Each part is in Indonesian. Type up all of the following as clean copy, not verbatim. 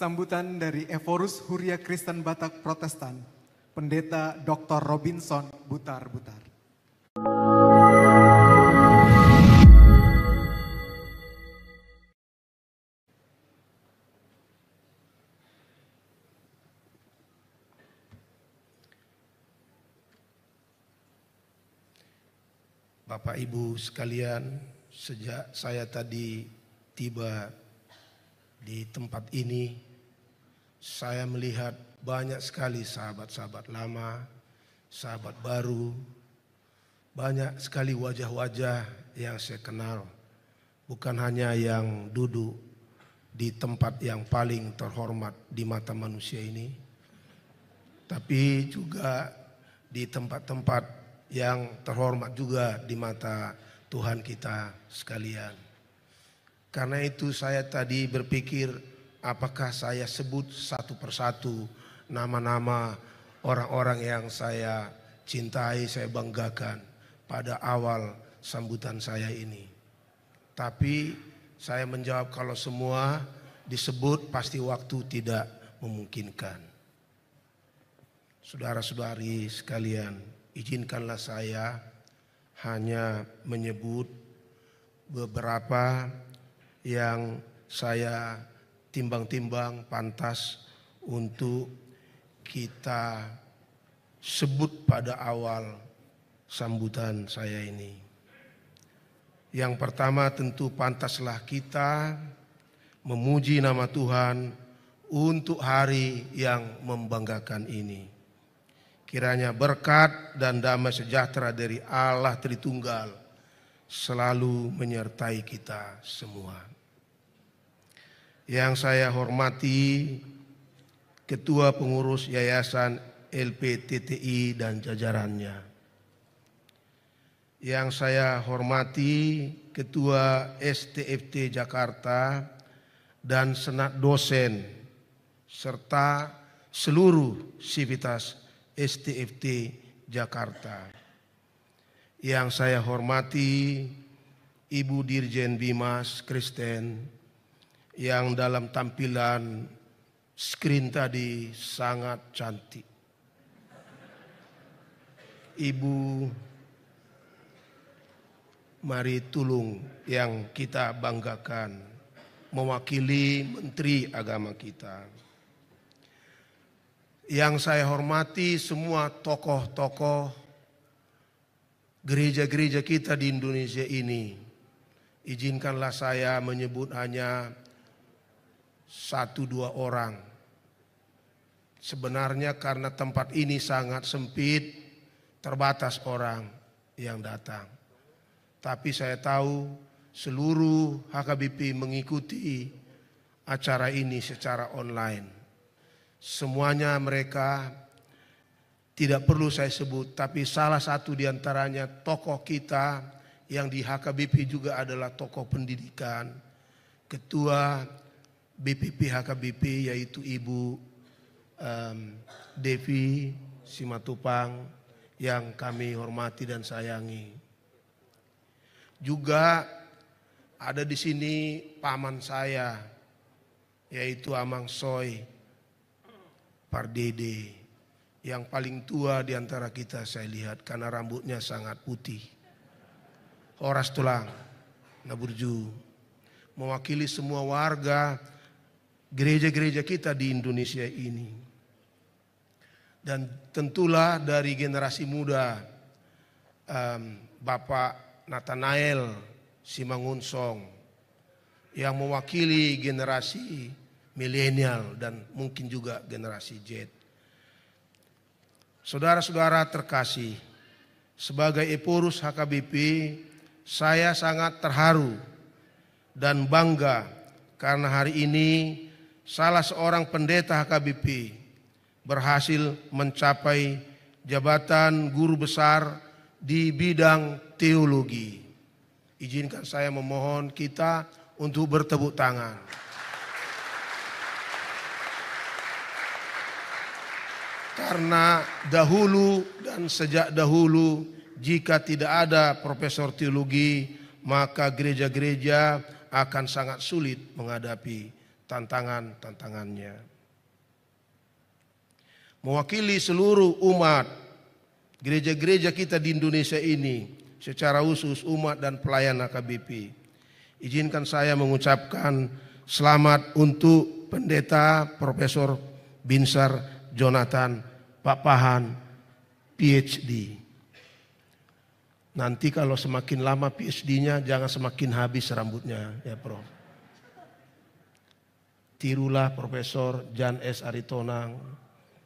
Sambutan dari Evorus Huria Kristen Batak Protestan, Pendeta Dr. Robinson Butar-Butar. Bapak Ibu sekalian, sejak saya tadi tiba di tempat ini, saya melihat banyak sekali sahabat-sahabat lama, sahabat baru, banyak sekali wajah-wajah yang saya kenal. Bukan hanya yang duduk di tempat yang paling terhormat di mata manusia ini, tapi juga di tempat-tempat yang terhormat juga di mata Tuhan kita sekalian. Karena itu saya tadi berpikir, apakah saya sebut satu persatu nama-nama orang-orang yang saya cintai, saya banggakan pada awal sambutan saya ini. Tapi saya menjawab, kalau semua disebut pasti waktu tidak memungkinkan. Saudara-saudari sekalian, izinkanlah saya hanya menyebut beberapa yang saya timbang-timbang pantas untuk kita sebut pada awal sambutan saya ini. Yang pertama, tentu pantaslah kita memuji nama Tuhan untuk hari yang membanggakan ini. Kiranya berkat dan damai sejahtera dari Allah Tritunggal selalu menyertai kita semua. Yang saya hormati Ketua Pengurus Yayasan LPTTI dan jajarannya. Yang saya hormati Ketua STFT Jakarta dan Senat Dosen serta seluruh sivitas STFT Jakarta. Yang saya hormati Ibu Dirjen Bimas Kristen yang dalam tampilan screen tadi sangat cantik. Ibu Mari Tulung yang kita banggakan mewakili Menteri Agama kita. Yang saya hormati semua tokoh-tokoh gereja-gereja kita di Indonesia ini. Izinkanlah saya menyebut hanya 1-2 orang. Sebenarnya karena tempat ini sangat sempit, terbatas orang yang datang. Tapi saya tahu seluruh HKBP mengikuti acara ini secara online. Semuanya mereka tidak perlu saya sebut, tapi salah satu diantaranya tokoh kita yang di HKBP juga adalah tokoh pendidikan, Ketua BPP HKBP yaitu Ibu Devi Simatupang yang kami hormati dan sayangi. Juga ada di sini paman saya yaitu Amang Soy Pardede, yang paling tua di antara kita saya lihat karena rambutnya sangat putih. Horas Tulang Naburju, mewakili semua warga gereja-gereja kita di Indonesia ini. Dan tentulah dari generasi muda, Bapak Nathanael Simangunsong yang mewakili generasi milenial dan mungkin juga generasi Z. Saudara-saudara terkasih, sebagai Evorus HKBP, saya sangat terharu dan bangga karena hari ini salah seorang pendeta HKBP berhasil mencapai jabatan guru besar di bidang teologi. Izinkan saya memohon kita untuk bertepuk tangan. Karena dahulu dan sejak dahulu jika tidak ada profesor teologi, maka gereja-gereja akan sangat sulit menghadapi tantangan-tantangannya. Mewakili seluruh umat gereja-gereja kita di Indonesia ini, secara khusus umat dan pelayan HKBP, izinkan saya mengucapkan selamat untuk Pendeta Profesor Binsar Jonathan Pak Pahan, PhD. Nanti kalau semakin lama PhD-nya jangan semakin habis rambutnya ya Prof. Tirulah Profesor Jan S. Aritonang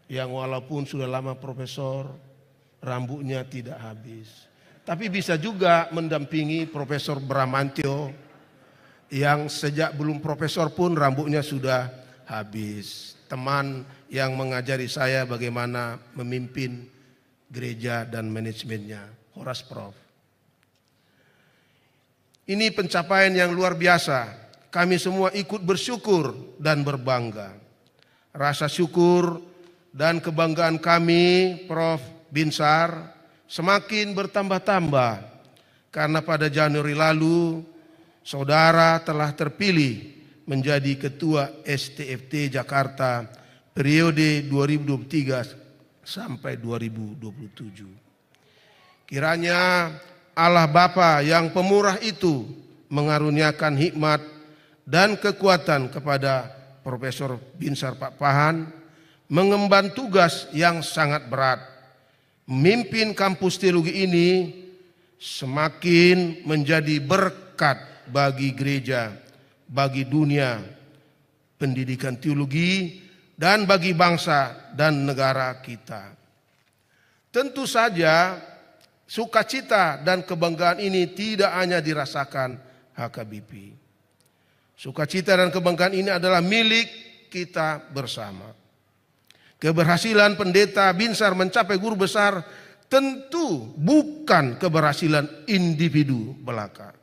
yang walaupun sudah lama profesor, rambutnya tidak habis. Tapi bisa juga mendampingi Profesor Bramantio yang sejak belum profesor pun rambutnya sudah habis. Teman yang mengajari saya bagaimana memimpin gereja dan manajemennya, Horas Prof. Ini pencapaian yang luar biasa. Kami semua ikut bersyukur dan berbangga. Rasa syukur dan kebanggaan kami, Prof. Binsar, semakin bertambah-tambah karena pada Januari lalu saudara telah terpilih menjadi Ketua STFT Jakarta periode 2023 sampai 2027. Kiranya Allah Bapa yang pemurah itu mengaruniakan hikmat dan kekuatan kepada Profesor Binsar Pak Pahan mengemban tugas yang sangat berat. Memimpin kampus teologi ini semakin menjadi berkat bagi gereja, bagi dunia pendidikan teologi, dan bagi bangsa dan negara kita. Tentu saja sukacita dan kebanggaan ini tidak hanya dirasakan HKBP. Sukacita dan kebanggaan ini adalah milik kita bersama. Keberhasilan Pendeta Binsar mencapai guru besar tentu bukan keberhasilan individu belaka.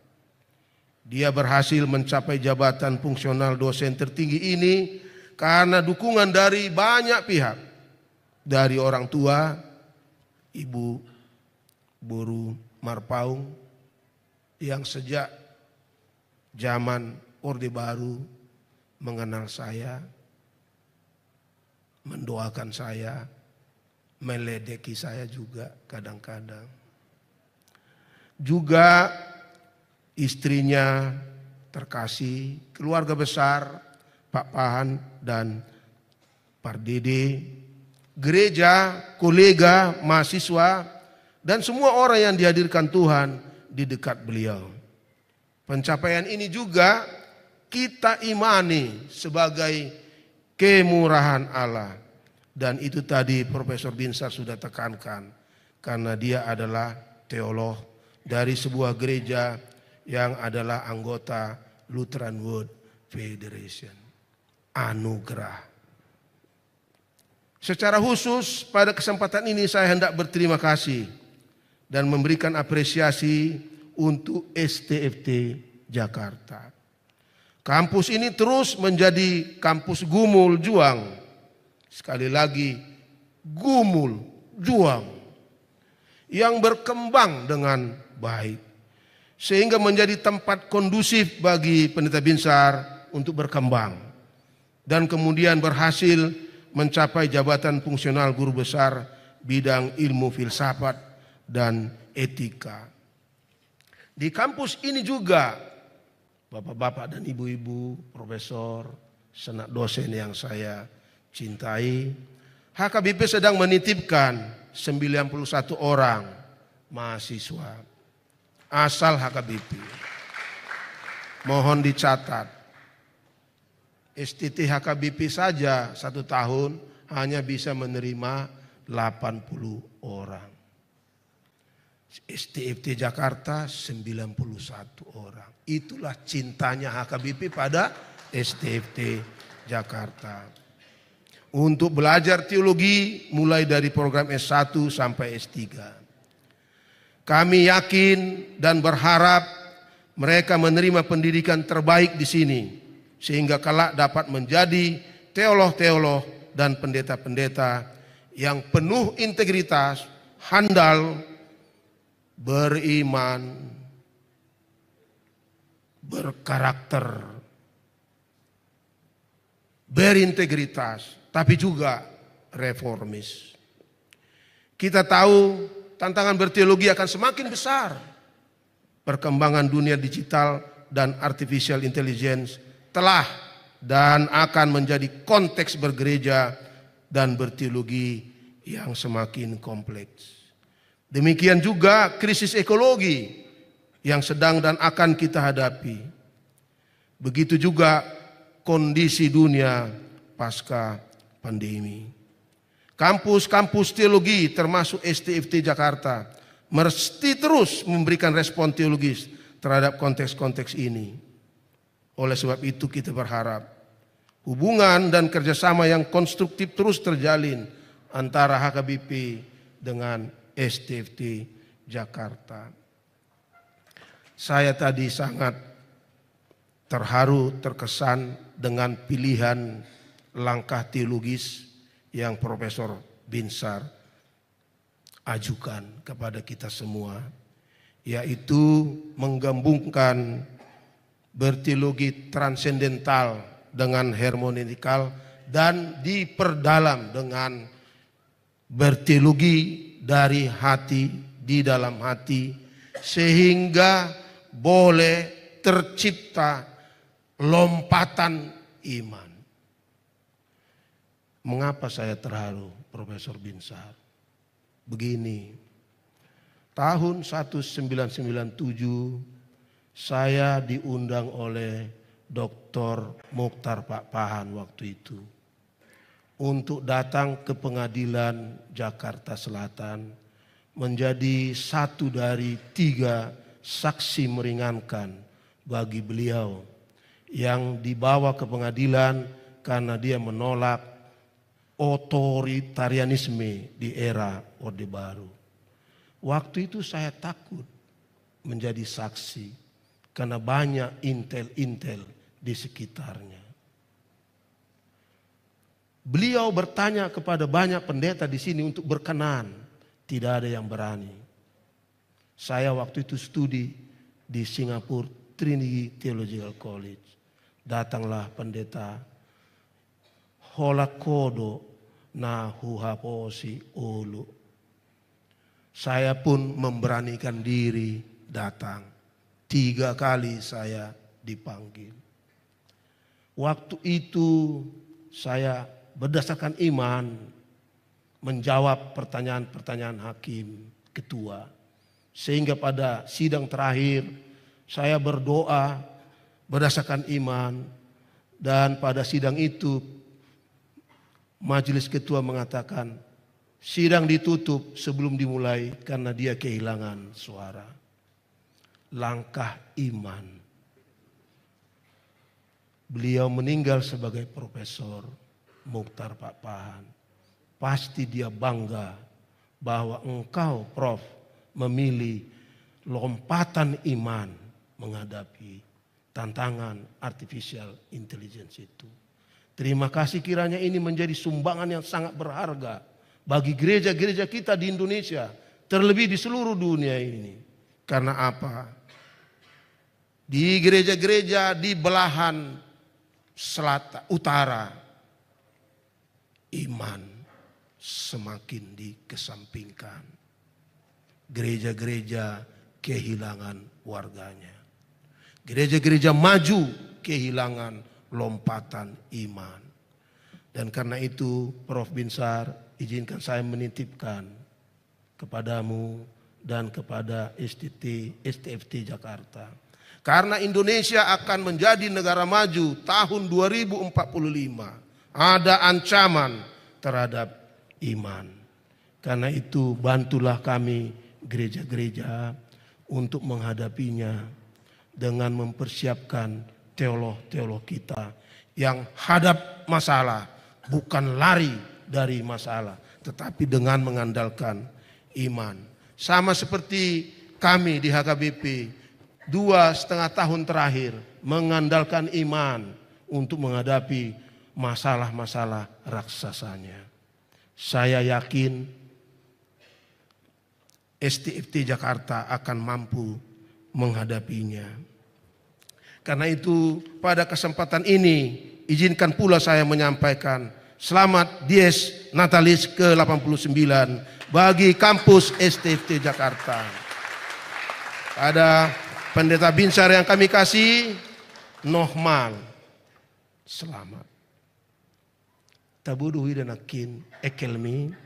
Dia berhasil mencapai jabatan fungsional dosen tertinggi ini karena dukungan dari banyak pihak. Dari orang tua, Ibu Boru Marpaung yang sejak zaman Orde Baru mengenal saya, mendoakan saya, meledeki saya juga kadang-kadang. Juga istrinya terkasih, keluarga besar Pak Pahan dan Pak Dede, gereja, kolega, mahasiswa, dan semua orang yang dihadirkan Tuhan di dekat beliau. Pencapaian ini juga kita imani sebagai kemurahan Allah. Dan itu tadi Profesor Binsar sudah tekankan. Karena dia adalah teolog dari sebuah gereja yang adalah anggota Lutheran World Federation. Anugerah. Secara khusus pada kesempatan ini saya hendak berterima kasih dan memberikan apresiasi untuk STFT Jakarta. Kampus ini terus menjadi kampus gumul juang. Sekali lagi, gumul juang yang berkembang dengan baik. Sehingga menjadi tempat kondusif bagi Pendeta Binsar untuk berkembang. Dan kemudian berhasil mencapai jabatan fungsional guru besar bidang ilmu filsafat dan etika. Di kampus ini juga bapak-bapak dan ibu-ibu, profesor, sanak dosen yang saya cintai, HKBP sedang menitipkan 91 orang mahasiswa asal HKBP. Mohon dicatat, STT HKBP saja 1 tahun hanya bisa menerima 80 orang. STFT Jakarta 91 orang. Itulah cintanya HKBP pada STFT Jakarta. Untuk belajar teologi mulai dari program S1 sampai S3. Kami yakin dan berharap mereka menerima pendidikan terbaik di sini. Sehingga kelak dapat menjadi teolog-teolog dan pendeta-pendeta yang penuh integritas, handal, beriman, berkarakter, berintegritas, tapi juga reformis. Kita tahu tantangan berteologi akan semakin besar. Perkembangan dunia digital dan artificial intelligence telah dan akan menjadi konteks bergereja dan berteologi yang semakin kompleks. Demikian juga krisis ekologi yang sedang dan akan kita hadapi. Begitu juga kondisi dunia pasca pandemi. Kampus-kampus teologi termasuk STFT Jakarta mesti terus memberikan respon teologis terhadap konteks-konteks ini. Oleh sebab itu kita berharap hubungan dan kerjasama yang konstruktif terus terjalin antara HKBP dengan STFT Jakarta. Saya tadi sangat terharu, terkesan dengan pilihan langkah teologis yang Profesor Binsar ajukan kepada kita semua, yaitu menggabungkan berteologi transendental dengan hermeneutikal dan diperdalam dengan berteologi dari hati, di dalam hati, sehingga boleh tercipta lompatan iman. Mengapa saya terharu, Profesor Binsar? Begini, tahun 1997 saya diundang oleh Dr. Mokhtar Pak Pahan waktu itu untuk datang ke pengadilan Jakarta Selatan menjadi satu dari 3 saksi meringankan bagi beliau yang dibawa ke pengadilan karena dia menolak otoritarianisme di era Orde Baru. Waktu itu saya takut menjadi saksi karena banyak intel-intel di sekitarnya. Beliau bertanya kepada banyak pendeta di sini untuk berkenan, tidak ada yang berani. Saya waktu itu studi di Singapura Trinity Theological College. Datanglah pendeta Holakodo na huhaposi ulu. Saya pun memberanikan diri datang. 3 kali saya dipanggil. Waktu itu saya berdasarkan iman menjawab pertanyaan-pertanyaan hakim ketua. Sehingga pada sidang terakhir saya berdoa berdasarkan iman. Dan pada sidang itu majelis ketua mengatakan sidang ditutup sebelum dimulai karena dia kehilangan suara. Langkah iman. Beliau meninggal sebagai profesor, Mokhtar Pak Pahan. Pasti dia bangga bahwa engkau, Prof, memilih lompatan iman menghadapi tantangan artificial intelligence itu. Terima kasih, kiranya ini menjadi sumbangan yang sangat berharga bagi gereja-gereja kita di Indonesia, terlebih di seluruh dunia ini. Karena apa? Di gereja-gereja di belahan selatan, utara, iman semakin dikesampingkan. Gereja-gereja kehilangan warganya. Gereja-gereja maju kehilangan lompatan iman. Dan karena itu Prof Binsar, izinkan saya menitipkan kepadamu dan kepada STFT Jakarta. Karena Indonesia akan menjadi negara maju tahun 2045. Ada ancaman terhadap iman. Karena itu bantulah kami gereja-gereja untuk menghadapinya dengan mempersiapkan teolog-teolog kita yang hadap masalah, bukan lari dari masalah, tetapi dengan mengandalkan iman. Sama seperti kami di HKBP 2,5 tahun terakhir mengandalkan iman untuk menghadapi masalah-masalah raksasanya. Saya yakin STFT Jakarta akan mampu menghadapinya. Karena itu pada kesempatan ini izinkan pula saya menyampaikan selamat Dies Natalis ke-89 bagi kampus STFT Jakarta. Pada Pendeta Binsar yang kami kasih, nohmal, selamat. Tabudu hidanakin ekelmi,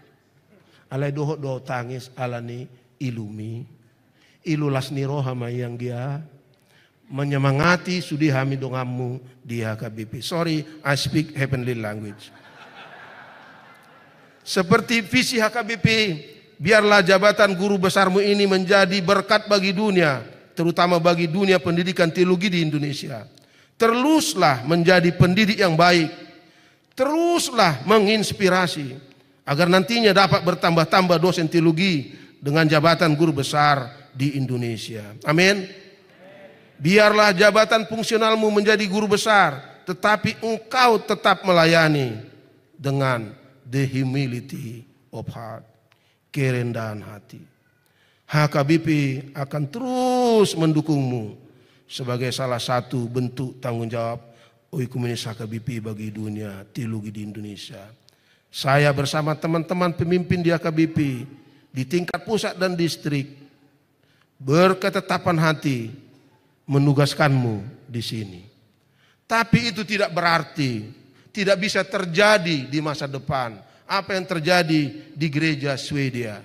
alai dohot doh tangis alani ilumi, ilulas nirohama yang dia menyemangati sudi hami dongamu di HKBP. Sorry, I speak heavenly language. Seperti visi HKBP, biarlah jabatan guru besarmu ini menjadi berkat bagi dunia, terutama bagi dunia pendidikan teologi di Indonesia. Teruslah menjadi pendidik yang baik, teruslah menginspirasi, agar nantinya dapat bertambah-tambah dosen teologi dengan jabatan guru besar di Indonesia. Amin. Biarlah jabatan fungsionalmu menjadi guru besar, tetapi engkau tetap melayani dengan the humility of heart, kerendahan hati. HKBP akan terus mendukungmu sebagai salah satu bentuk tanggung jawab Oikumenis HKBP bagi dunia teologi di Indonesia. Saya bersama teman-teman pemimpin di HKBP di tingkat pusat dan distrik berketetapan hati menugaskanmu di sini. Tapi itu tidak berarti tidak bisa terjadi di masa depan apa yang terjadi di gereja Swedia.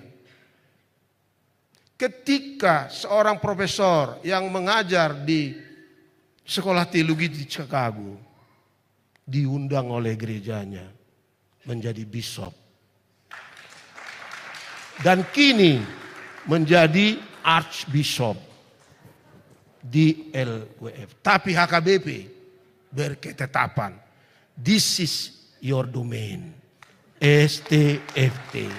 Ketika seorang profesor yang mengajar di sekolah teologi di Chicago diundang oleh gerejanya menjadi bishop dan kini menjadi archbishop di LWF. Tapi HKBP berketetapan, this is your domain, STFT.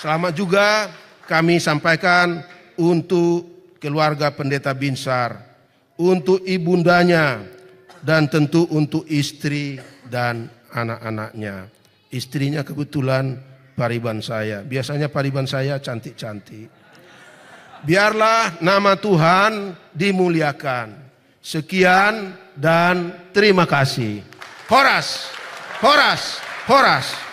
Selamat juga kami sampaikan untuk keluarga Pendeta Binsar, untuk ibundanya, dan tentu untuk istri dan anak-anaknya. Istrinya kebetulan pariban saya. Biasanya pariban saya cantik-cantik. Biarlah nama Tuhan dimuliakan. Sekian dan terima kasih. Horas, horas, horas.